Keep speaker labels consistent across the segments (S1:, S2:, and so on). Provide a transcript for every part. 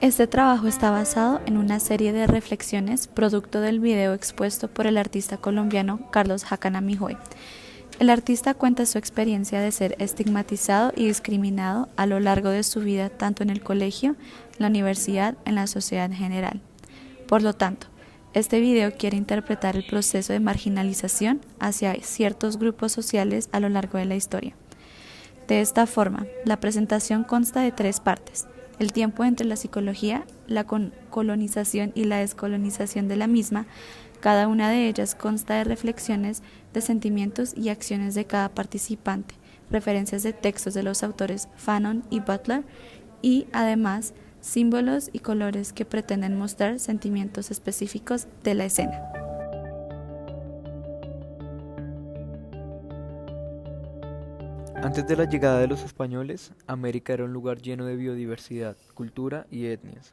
S1: Este trabajo está basado en una serie de reflexiones producto del video expuesto por el artista colombiano Carlos Jácana Mijoy. El artista cuenta su experiencia de ser estigmatizado y discriminado a lo largo de su vida tanto en el colegio, en la universidad, en la sociedad en general. Por lo tanto, este video quiere interpretar el proceso de marginalización hacia ciertos grupos sociales a lo largo de la historia. De esta forma, la presentación consta de 3 partes: el tiempo entre la psicología, la colonización y la descolonización de la misma. Cada una de ellas consta de reflexiones, de sentimientos y acciones de cada participante, referencias de textos de los autores Fanon y Butler y, además, símbolos y colores que pretenden mostrar sentimientos específicos de la escena.
S2: Antes de la llegada de los españoles, América era un lugar lleno de biodiversidad, cultura y etnias.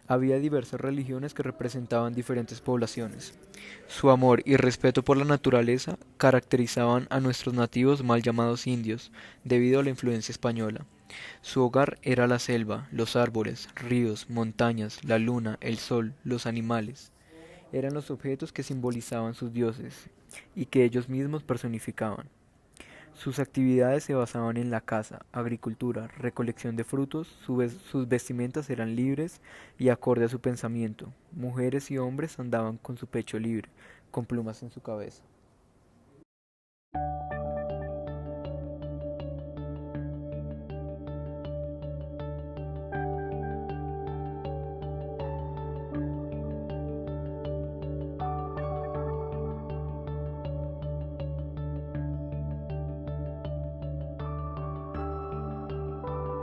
S2: Había diversas religiones que representaban diferentes poblaciones. Su amor y respeto por la naturaleza caracterizaban a nuestros nativos mal llamados indios, debido a la influencia española. Su hogar era la selva, los árboles, ríos, montañas, la luna, el sol, los animales. Eran los objetos que simbolizaban sus dioses y que ellos mismos personificaban. Sus actividades se basaban en la caza, agricultura, recolección de frutos, sus vestimentas eran libres y acorde a su pensamiento. Mujeres y hombres andaban con su pecho libre, con plumas en su cabeza.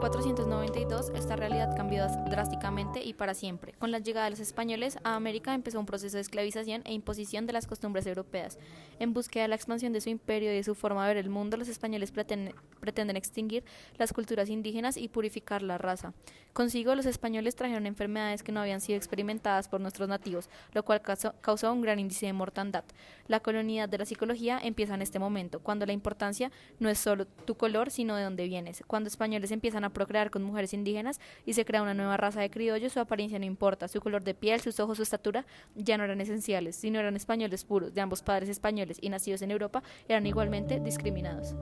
S3: 1492, esta realidad cambió drásticamente y para siempre. Con la llegada de los españoles a América empezó un proceso de esclavización e imposición de las costumbres europeas. En búsqueda de la expansión de su imperio y de su forma de ver el mundo, los españoles pretenden extinguir las culturas indígenas y purificar la raza. Consigo, los españoles trajeron enfermedades que no habían sido experimentadas por nuestros nativos, lo cual causó un gran índice de mortandad. La colonialidad de la psicología empieza en este momento, cuando la importancia no es solo tu color, sino de dónde vienes. Cuando españoles empiezan a procrear con mujeres indígenas y se crea una nueva raza de criollos, su apariencia no importa, su color de piel, sus ojos, su estatura ya no eran esenciales, sino eran españoles puros, de ambos padres españoles y nacidos en Europa, eran igualmente discriminados.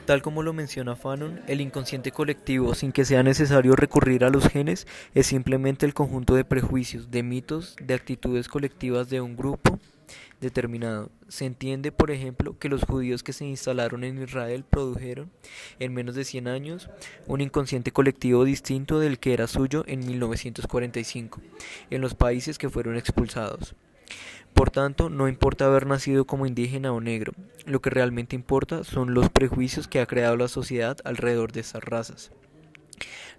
S2: Tal como lo menciona Fanon, el inconsciente colectivo, sin que sea necesario recurrir a los genes, es simplemente el conjunto de prejuicios, de mitos, de actitudes colectivas de un grupo determinado. Se entiende, por ejemplo, que los judíos que se instalaron en Israel produjeron, en menos de 100 años, un inconsciente colectivo distinto del que era suyo en 1945, en los países que fueron expulsados. Por tanto, no importa haber nacido como indígena o negro, lo que realmente importa son los prejuicios que ha creado la sociedad alrededor de estas razas.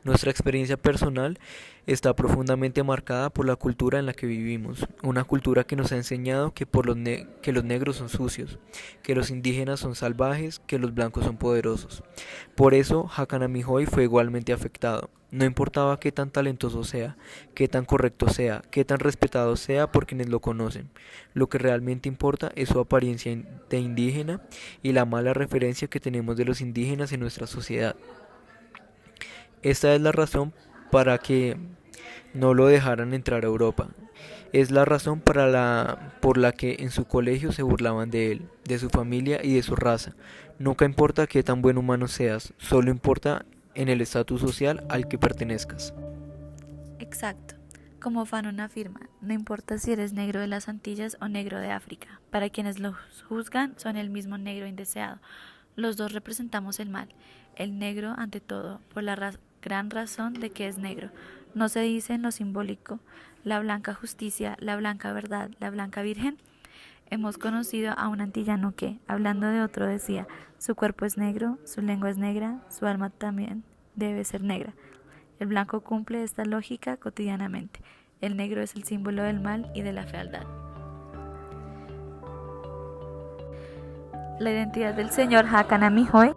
S2: Nuestra experiencia personal está profundamente marcada por la cultura en la que vivimos, una cultura que nos ha enseñado que los negros son sucios, que los indígenas son salvajes, que los blancos son poderosos. Por eso, Jácana Mijoy fue igualmente afectado. No importaba qué tan talentoso sea, qué tan correcto sea, qué tan respetado sea por quienes lo conocen. Lo que realmente importa es su apariencia de indígena y la mala referencia que tenemos de los indígenas en nuestra sociedad. Esta es la razón para que no lo dejaran entrar a Europa. Es la razón por la que en su colegio se burlaban de él, de su familia y de su raza. Nunca importa qué tan buen humano seas, solo importa en el estatus social al que pertenezcas.
S1: Exacto. Como Fanon afirma, no importa si eres negro de las Antillas o negro de África. Para quienes los juzgan son el mismo negro indeseado. Los dos representamos el mal. El negro ante todo, por la gran razón de que es negro. No se dice en lo simbólico, la blanca justicia, la blanca verdad, la blanca virgen. Hemos conocido a un antillano que, hablando de otro, decía: su cuerpo es negro, su lengua es negra, su alma también debe ser negra. El blanco cumple esta lógica cotidianamente. El negro es el símbolo del mal y de la fealdad. La identidad del señor Jácana Mijoy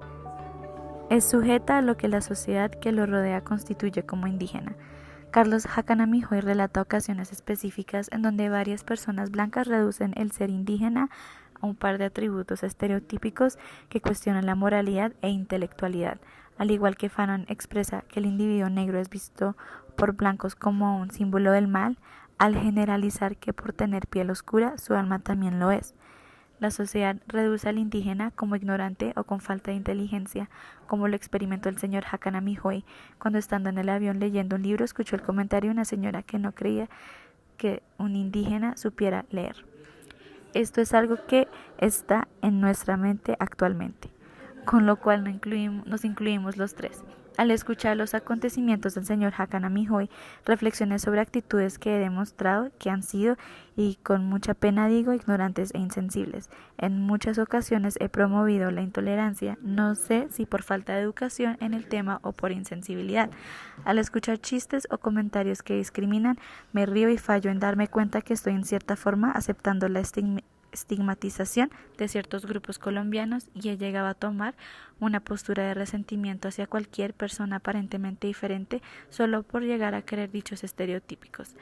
S1: es sujeta a lo que la sociedad que lo rodea constituye como indígena. Carlos Jácana Mijoy relata ocasiones específicas en donde varias personas blancas reducen el ser indígena a un par de atributos estereotípicos que cuestionan la moralidad e intelectualidad, Al igual que Fanon expresa que el individuo negro es visto por blancos como un símbolo del mal, al generalizar que por tener piel oscura su alma también lo es. La sociedad reduce al indígena como ignorante o con falta de inteligencia, como lo experimentó el señor Hakan Amijoy cuando estando en el avión leyendo un libro escuchó el comentario de una señora que no creía que un indígena supiera leer. Esto es algo que está en nuestra mente actualmente, con lo cual nos incluimos los tres. Al escuchar los acontecimientos del señor Hakan Amijoy, reflexioné sobre actitudes que he demostrado que han sido, y con mucha pena digo, ignorantes e insensibles. En muchas ocasiones he promovido la intolerancia, no sé si por falta de educación en el tema o por insensibilidad. Al escuchar chistes o comentarios que discriminan, me río y fallo en darme cuenta que estoy en cierta forma aceptando la estigmatización de ciertos grupos colombianos y he llegado a tomar una postura de resentimiento hacia cualquier persona aparentemente diferente solo por llegar a querer dichos estereotípicos.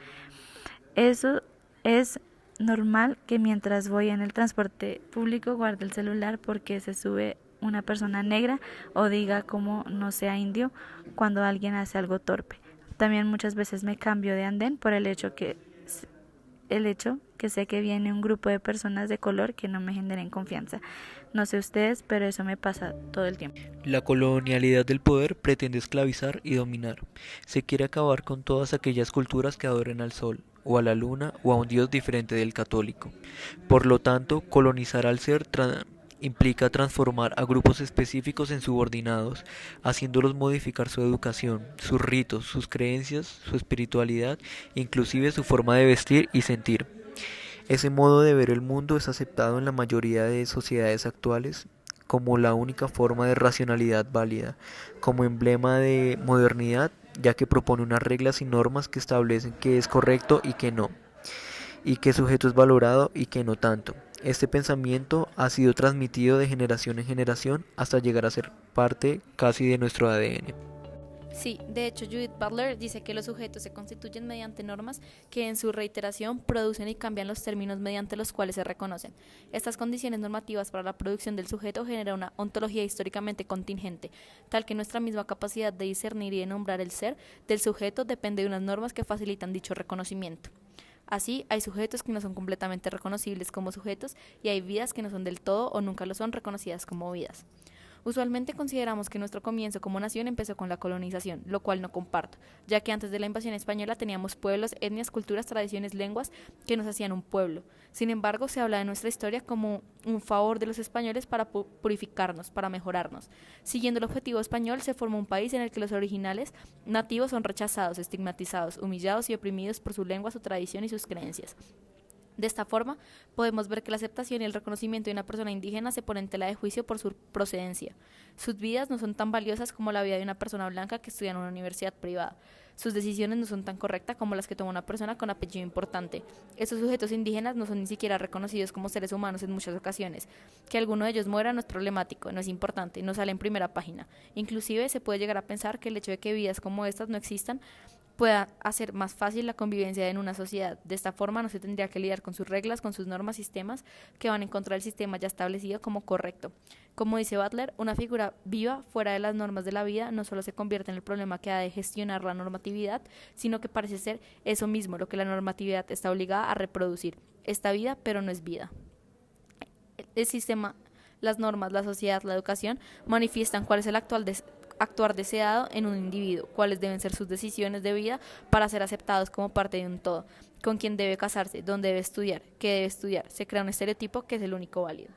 S1: Eso es normal que mientras voy en el transporte público guarde el celular porque se sube una persona negra o diga como no sea indio cuando alguien hace algo torpe. También muchas veces me cambio de andén por el hecho que sé que viene un grupo de personas de color que no me generen confianza. No sé ustedes, pero eso me pasa todo el tiempo.
S2: La colonialidad del poder pretende esclavizar y dominar. Se quiere acabar con todas aquellas culturas que adoren al sol, o a la luna, o a un dios diferente del católico. Por lo tanto, colonizar al ser implica transformar a grupos específicos en subordinados, haciéndolos modificar su educación, sus ritos, sus creencias, su espiritualidad, inclusive su forma de vestir y sentir. Ese modo de ver el mundo es aceptado en la mayoría de sociedades actuales como la única forma de racionalidad válida, como emblema de modernidad, ya que propone unas reglas y normas que establecen qué es correcto y qué no, y qué sujeto es valorado y qué no tanto. Este pensamiento ha sido transmitido de generación en generación hasta llegar a ser parte casi de nuestro ADN.
S3: Sí, de hecho Judith Butler dice que los sujetos se constituyen mediante normas que en su reiteración producen y cambian los términos mediante los cuales se reconocen. Estas condiciones normativas para la producción del sujeto generan una ontología históricamente contingente, tal que nuestra misma capacidad de discernir y de nombrar el ser del sujeto depende de unas normas que facilitan dicho reconocimiento. Así, hay sujetos que no son completamente reconocibles como sujetos y hay vidas que no son del todo o nunca lo son reconocidas como vidas. Usualmente consideramos que nuestro comienzo como nación empezó con la colonización, lo cual no comparto, ya que antes de la invasión española teníamos pueblos, etnias, culturas, tradiciones, lenguas que nos hacían un pueblo. Sin embargo, se habla de nuestra historia como un favor de los españoles para purificarnos, para mejorarnos. Siguiendo el objetivo español, se formó un país en el que los originales nativos son rechazados, estigmatizados, humillados y oprimidos por su lengua, su tradición y sus creencias. De esta forma, podemos ver que la aceptación y el reconocimiento de una persona indígena se pone en tela de juicio por su procedencia. Sus vidas no son tan valiosas como la vida de una persona blanca que estudia en una universidad privada. Sus decisiones no son tan correctas como las que toma una persona con apellido importante. Estos sujetos indígenas no son ni siquiera reconocidos como seres humanos en muchas ocasiones. Que alguno de ellos muera no es problemático, no es importante, no sale en primera página. Inclusive se puede llegar a pensar que el hecho de que vidas como estas no existan pueda hacer más fácil la convivencia en una sociedad. De esta forma no se tendría que lidiar con sus reglas, con sus normas, sistemas que van en contra del sistema ya establecido como correcto. Como dice Butler, una figura viva fuera de las normas de la vida no solo se convierte en el problema que ha de gestionar la normatividad, sino que parece ser eso mismo lo que la normatividad está obligada a reproducir. Esta vida, pero no es vida. El sistema, las normas, la sociedad, la educación manifiestan cuál es el actuar deseado en un individuo, cuáles deben ser sus decisiones de vida para ser aceptados como parte de un todo, con quién debe casarse, dónde debe estudiar, qué debe estudiar. Se crea un estereotipo que es el único válido.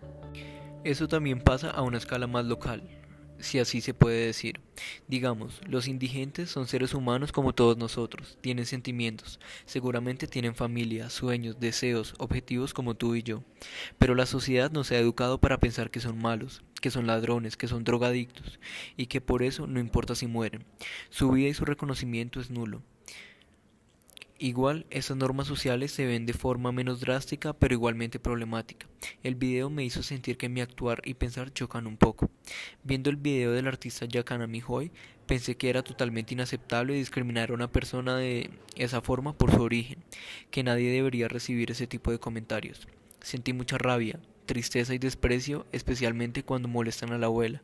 S2: Eso también pasa a una escala más local, si así se puede decir. Digamos, los indigentes son seres humanos como todos nosotros, tienen sentimientos, seguramente tienen familia, sueños, deseos, objetivos como tú y yo, pero la sociedad nos ha educado para pensar que son malos, que son ladrones, que son drogadictos, y que por eso no importa si mueren, su vida y su reconocimiento es nulo. Igual, estas normas sociales se ven de forma menos drástica, pero igualmente problemática. El video me hizo sentir que mi actuar y pensar chocan un poco. Viendo el video del artista Hakan Amijoy, pensé que era totalmente inaceptable discriminar a una persona de esa forma por su origen, que nadie debería recibir ese tipo de comentarios. Sentí mucha rabia, tristeza y desprecio, especialmente cuando molestan a la abuela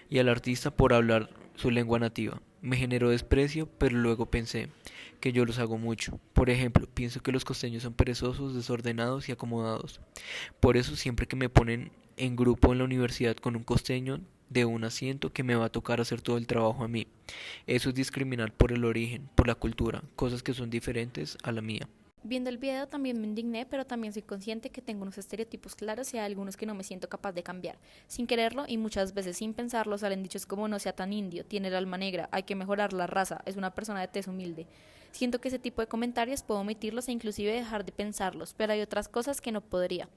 S2: y al artista por hablar su lengua nativa. Me generó desprecio, pero luego pensé que yo los hago mucho. Por ejemplo, pienso que los costeños son perezosos, desordenados y acomodados. Por eso siempre que me ponen en grupo en la universidad con un costeño de un asiento que me va a tocar hacer todo el trabajo a mí. Eso es discriminar por el origen, por la cultura, cosas que son diferentes a la mía.
S3: Viendo el video también me indigné, pero también soy consciente que tengo unos estereotipos claros y hay algunos que no me siento capaz de cambiar. Sin quererlo y muchas veces sin pensarlo salen dichos como no sea tan indio, tiene el alma negra, hay que mejorar la raza, es una persona de tez humilde. Siento que ese tipo de comentarios puedo omitirlos e inclusive dejar de pensarlos, pero hay otras cosas que no podría.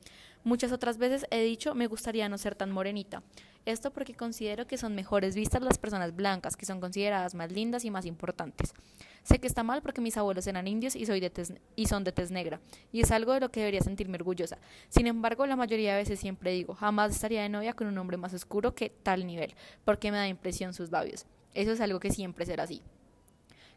S3: Muchas otras veces he dicho me gustaría no ser tan morenita. Esto porque considero que son mejores vistas las personas blancas, que son consideradas más lindas y más importantes. Sé que está mal porque mis abuelos eran indios y son de tez negra, y es algo de lo que debería sentirme orgullosa. Sin embargo, la mayoría de veces siempre digo, jamás estaría de novia con un hombre más oscuro que tal nivel, porque me da impresión sus labios. Eso es algo que siempre será así.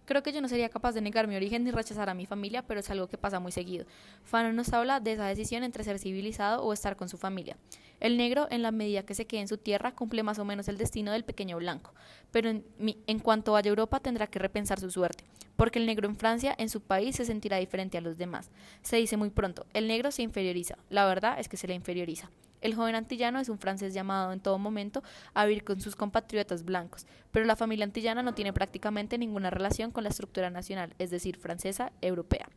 S3: Creo que yo no sería capaz de negar mi origen ni rechazar a mi familia, pero es algo que pasa muy seguido. Fanon nos habla de esa decisión entre ser civilizado o estar con su familia. El negro, en la medida que se quede en su tierra, cumple más o menos el destino del pequeño blanco, pero en cuanto vaya a Europa tendrá que repensar su suerte, porque el negro en Francia, en su país, se sentirá diferente a los demás. Se dice muy pronto, el negro se inferioriza, la verdad es que se le inferioriza. El joven antillano es un francés llamado en todo momento a vivir con sus compatriotas blancos, pero la familia antillana no tiene prácticamente ninguna relación con la estructura nacional, es decir, francesa, europea.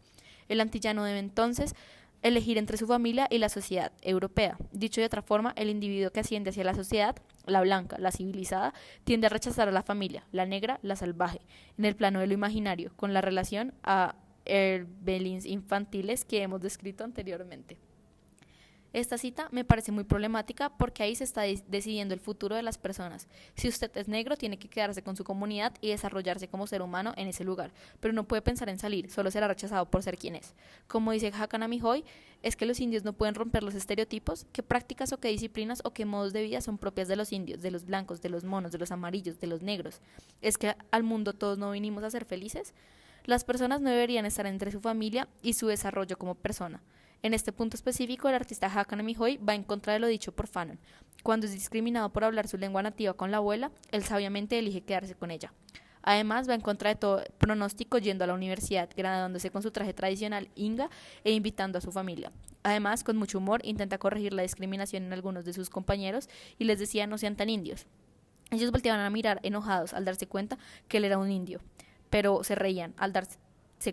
S3: El antillano debe entonces elegir entre su familia y la sociedad europea. Dicho de otra forma, el individuo que asciende hacia la sociedad, la blanca, la civilizada, tiende a rechazar a la familia, la negra, la salvaje, en el plano de lo imaginario, con la relación a herbelins infantiles que hemos descrito anteriormente. Esta cita me parece muy problemática porque ahí se está decidiendo el futuro de las personas. Si usted es negro, tiene que quedarse con su comunidad y desarrollarse como ser humano en ese lugar, pero no puede pensar en salir, solo será rechazado por ser quien es. Como dice Hakan Amihoy, es que los indios no pueden romper los estereotipos, qué prácticas o qué disciplinas o qué modos de vida son propias de los indios, de los blancos, de los monos, de los amarillos, de los negros. Es que al mundo todos no vinimos a ser felices. Las personas no deberían estar entre su familia y su desarrollo como persona. En este punto específico, el artista Hakan Amihoy va en contra de lo dicho por Fanon. Cuando es discriminado por hablar su lengua nativa con la abuela, él sabiamente elige quedarse con ella. Además, va en contra de todo pronóstico yendo a la universidad, graduándose con su traje tradicional inga e invitando a su familia. Además, con mucho humor, intenta corregir la discriminación en algunos de sus compañeros y les decía no sean tan indios. Ellos volteaban a mirar enojados al darse cuenta que él era un indio, pero se reían al darse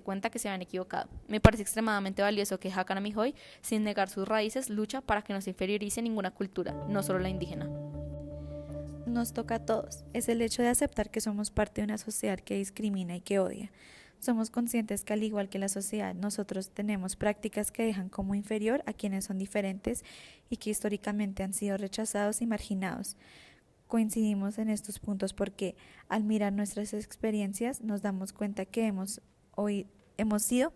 S3: cuenta que se habían equivocado. Me parece extremadamente valioso que Hakan Amihoy, sin negar sus raíces, lucha para que no se inferiorice ninguna cultura, no solo la indígena.
S1: Nos toca a todos. Es el hecho de aceptar que somos parte de una sociedad que discrimina y que odia. Somos conscientes que al igual que la sociedad, nosotros tenemos prácticas que dejan como inferior a quienes son diferentes y que históricamente han sido rechazados y marginados. Coincidimos en estos puntos porque al mirar nuestras experiencias nos damos cuenta que hemos sido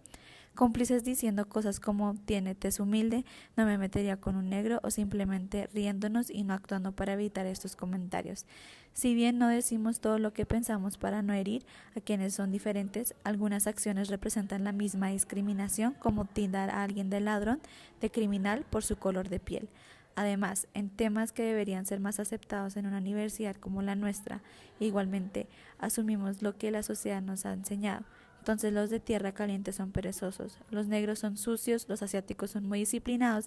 S1: cómplices diciendo cosas como tiene tez humilde, no me metería con un negro o simplemente riéndonos y no actuando para evitar estos comentarios. Si bien no decimos todo lo que pensamos para no herir a quienes son diferentes, algunas acciones representan la misma discriminación como tildar a alguien de ladrón, de criminal por su color de piel. Además, en temas que deberían ser más aceptados en una universidad como la nuestra, igualmente asumimos lo que la sociedad nos ha enseñado. Entonces los de tierra caliente son perezosos, los negros son sucios, los asiáticos son muy disciplinados,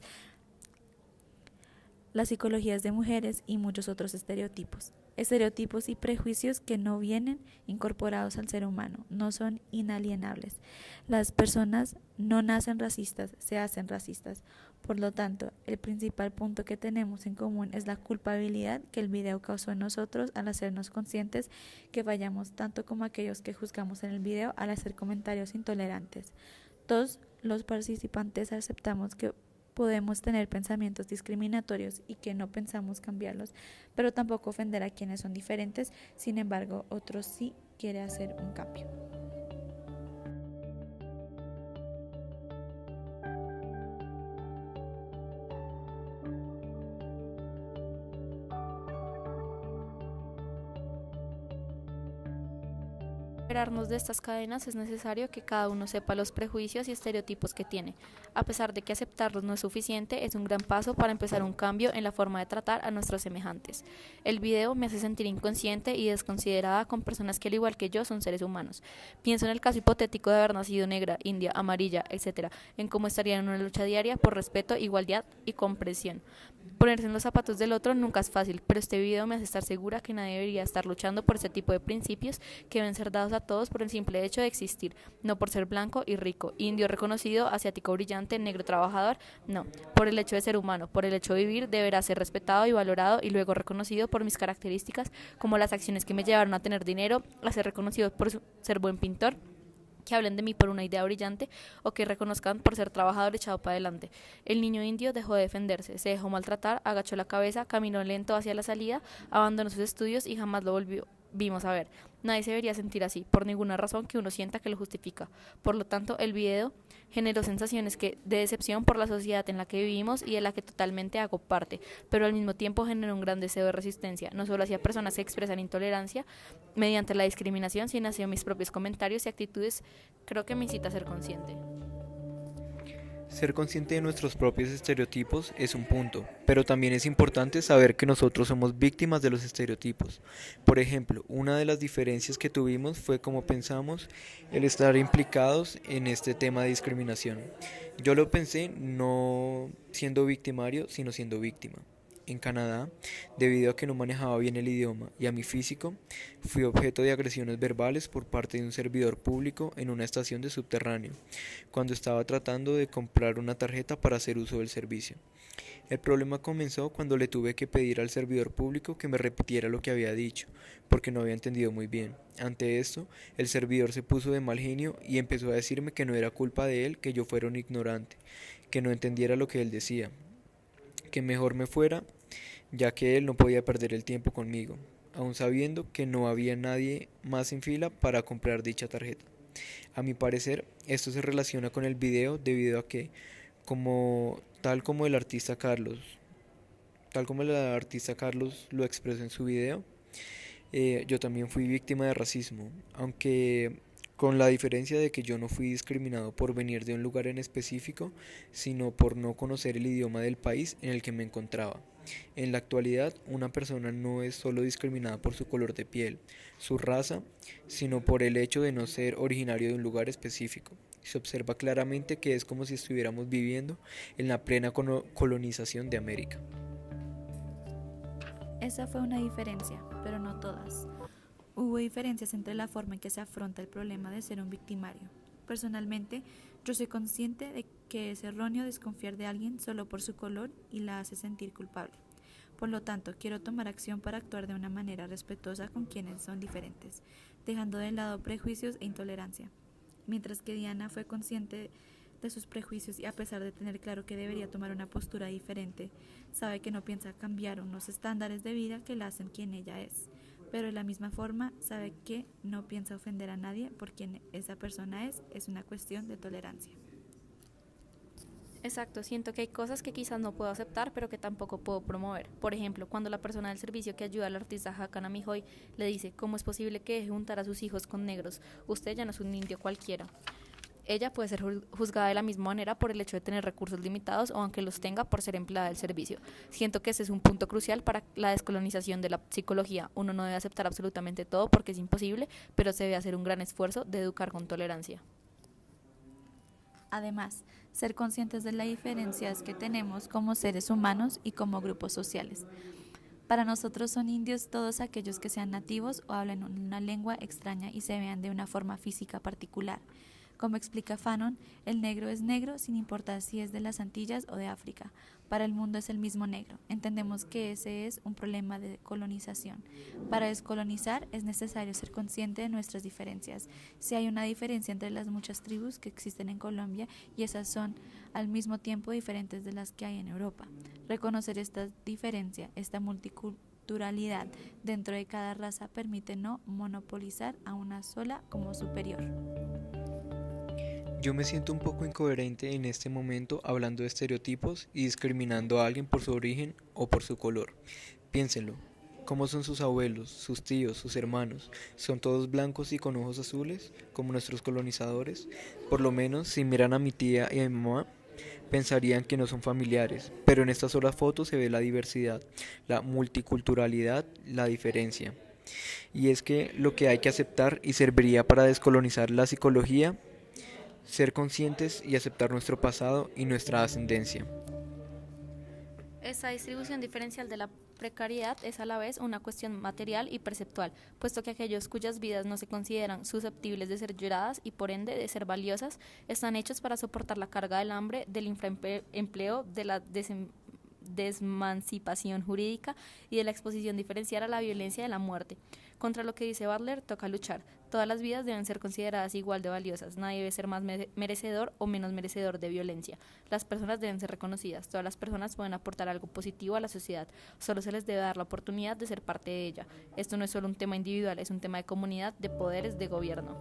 S1: las psicologías de mujeres y muchos otros estereotipos. Estereotipos y prejuicios que no vienen incorporados al ser humano, no son inalienables. Las personas no nacen racistas, se hacen racistas. Por lo tanto, el principal punto que tenemos en común es la culpabilidad que el video causó en nosotros al hacernos conscientes que fallamos tanto como aquellos que juzgamos en el video al hacer comentarios intolerantes. Todos los participantes aceptamos que podemos tener pensamientos discriminatorios y que no pensamos cambiarlos, pero tampoco ofender a quienes son diferentes. Sin embargo, otros sí quieren hacer un cambio.
S3: Liberarnos de estas cadenas es necesario que cada uno sepa los prejuicios y estereotipos que tiene. A pesar de que aceptarlos no es suficiente, es un gran paso para empezar un cambio en la forma de tratar a nuestros semejantes. El video me hace sentir inconsciente y desconsiderada con personas que al igual que yo son seres humanos. Pienso en el caso hipotético de haber nacido negra, india, amarilla, etc., en cómo estaría en una lucha diaria por respeto, igualdad y comprensión. Ponerse en los zapatos del otro nunca es fácil, pero este video me hace estar segura que nadie debería estar luchando por ese tipo de principios que deben ser dados a todos por el simple hecho de existir, no por ser blanco y rico, indio reconocido, asiático brillante, negro trabajador, no, por el hecho de ser humano, por el hecho de vivir deberá ser respetado y valorado y luego reconocido por mis características como las acciones que me llevaron a tener dinero, a ser reconocido por ser buen pintor, que hablen de mí por una idea brillante o que reconozcan por ser trabajador echado para adelante. El niño indio dejó de defenderse, se dejó maltratar, agachó la cabeza, caminó lento hacia la salida, abandonó sus estudios y jamás lo vimos a ver. Nadie se debería sentir así, por ninguna razón que uno sienta que lo justifica. Por lo tanto, el video generó sensaciones de decepción por la sociedad en la que vivimos y de la que totalmente hago parte, pero al mismo tiempo generó un gran deseo de resistencia, no solo hacia personas que expresan intolerancia mediante la discriminación, sino hacia mis propios comentarios y actitudes. Creo que me incita a ser consciente.
S2: Ser consciente de nuestros propios estereotipos es un punto, pero también es importante saber que nosotros somos víctimas de los estereotipos. Por ejemplo, una de las diferencias que tuvimos fue cómo pensamos el estar implicados en este tema de discriminación. Yo lo pensé no siendo victimario, sino siendo víctima. En Canadá, debido a que no manejaba bien el idioma y a mi físico, fui objeto de agresiones verbales por parte de un servidor público en una estación de subterráneo, cuando estaba tratando de comprar una tarjeta para hacer uso del servicio. El problema comenzó cuando le tuve que pedir al servidor público que me repitiera lo que había dicho, porque no había entendido muy bien. Ante esto, el servidor se puso de mal genio y empezó a decirme que no era culpa de él que yo fuera un ignorante, que no entendiera lo que él decía, que mejor me fuera, ya que él no podía perder el tiempo conmigo, aun sabiendo que no había nadie más en fila para comprar dicha tarjeta. A mi parecer, esto se relaciona con el video debido a que, tal como el artista Carlos lo expresó en su video, yo también fui víctima de racismo, aunque con la diferencia de que yo no fui discriminado por venir de un lugar en específico, sino por no conocer el idioma del país en el que me encontraba. En la actualidad, una persona no es solo discriminada por su color de piel, su raza, sino por el hecho de no ser originario de un lugar específico. Se observa claramente que es como si estuviéramos viviendo en la plena colonización de América.
S1: Esa fue una diferencia, pero no todas. Hubo diferencias entre la forma en que se afronta el problema de ser un victimario. Personalmente, yo soy consciente de que es erróneo desconfiar de alguien solo por su color y la hace sentir culpable. Por lo tanto, quiero tomar acción para actuar de una manera respetuosa con quienes son diferentes, dejando de lado prejuicios e intolerancia. Mientras que Diana fue consciente de sus prejuicios y a pesar de tener claro que debería tomar una postura diferente, sabe que no piensa cambiar unos estándares de vida que la hacen quien ella es. Pero de la misma forma sabe que no piensa ofender a nadie por quien esa persona es una cuestión de tolerancia.
S3: Exacto, siento que hay cosas que quizás no puedo aceptar, pero que tampoco puedo promover. Por ejemplo, cuando la persona del servicio que ayuda al artista Hakan Amijoy le dice, ¿cómo es posible que deje juntar a sus hijos con negros? Usted ya no es un indio cualquiera. Ella puede ser juzgada de la misma manera por el hecho de tener recursos limitados o aunque los tenga por ser empleada del servicio. Siento que ese es un punto crucial para la descolonización de la psicología. Uno no debe aceptar absolutamente todo porque es imposible, pero se debe hacer un gran esfuerzo de educar con tolerancia.
S1: Además, ser conscientes de las diferencias que tenemos como seres humanos y como grupos sociales. Para nosotros son indios todos aquellos que sean nativos o hablen una lengua extraña y se vean de una forma física particular. Como explica Fanon, el negro es negro sin importar si es de las Antillas o de África. Para el mundo es el mismo negro. Entendemos que ese es un problema de colonización. Para descolonizar es necesario ser consciente de nuestras diferencias. Si hay una diferencia entre las muchas tribus que existen en Colombia y esas son al mismo tiempo diferentes de las que hay en Europa. Reconocer esta diferencia, esta multiculturalidad dentro de cada raza permite no monopolizar a una sola como superior.
S2: Yo me siento un poco incoherente en este momento hablando de estereotipos y discriminando a alguien por su origen o por su color. Piénsenlo, ¿Cómo son sus abuelos, sus tíos, sus hermanos? ¿Son todos blancos y con ojos azules, como nuestros colonizadores? Por lo menos, si miran a mi tía y a mi mamá, pensarían que no son familiares, pero en esta sola foto se ve la diversidad, la multiculturalidad, la diferencia. Y es que lo que hay que aceptar y serviría para descolonizar la psicología, ser conscientes y aceptar nuestro pasado y nuestra ascendencia.
S3: Esta distribución diferencial de la precariedad es a la vez una cuestión material y perceptual, puesto que aquellos cuyas vidas no se consideran susceptibles de ser lloradas y por ende de ser valiosas, están hechos para soportar la carga del hambre, del infraempleo, de la desemancipación jurídica y de la exposición diferencial a la violencia y a la muerte. Contra lo que dice Butler, toca luchar. Todas las vidas deben ser consideradas igual de valiosas. Nadie debe ser más merecedor o menos merecedor de violencia. Las personas deben ser reconocidas. Todas las personas pueden aportar algo positivo a la sociedad. Solo se les debe dar la oportunidad de ser parte de ella. Esto no es solo un tema individual, es un tema de comunidad, de poderes, de gobierno.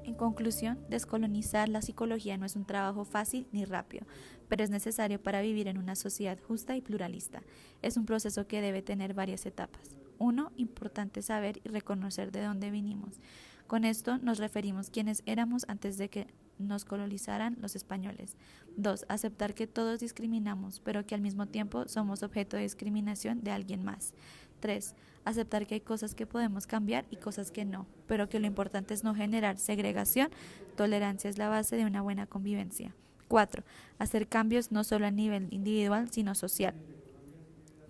S1: En conclusión, descolonizar la psicología no es un trabajo fácil ni rápido, pero es necesario para vivir en una sociedad justa y pluralista. Es un proceso que debe tener varias etapas. 1. Importante saber y reconocer de dónde vinimos. Con esto nos referimos quiénes éramos antes de que nos colonizaran los españoles. 2. Aceptar que todos discriminamos, pero que al mismo tiempo somos objeto de discriminación de alguien más. 3. Aceptar que hay cosas que podemos cambiar y cosas que no, pero que lo importante es no generar segregación. Tolerancia es la base de una buena convivencia. 4. Hacer cambios no solo a nivel individual, sino social.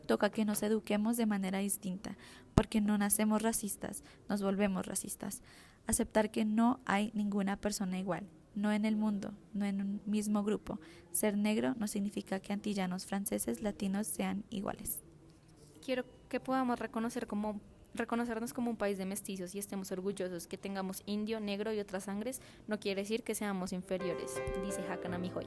S1: Toca que nos eduquemos de manera distinta, porque no nacemos racistas, nos volvemos racistas. Aceptar que no hay ninguna persona igual, no en el mundo, no en un mismo grupo. Ser negro no significa que antillanos, franceses, latinos sean iguales.
S3: Quiero que podamos reconocernos como un país de mestizos y estemos orgullosos. Que tengamos indio, negro y otras sangres no quiere decir que seamos inferiores, dice Hakan Amijoy.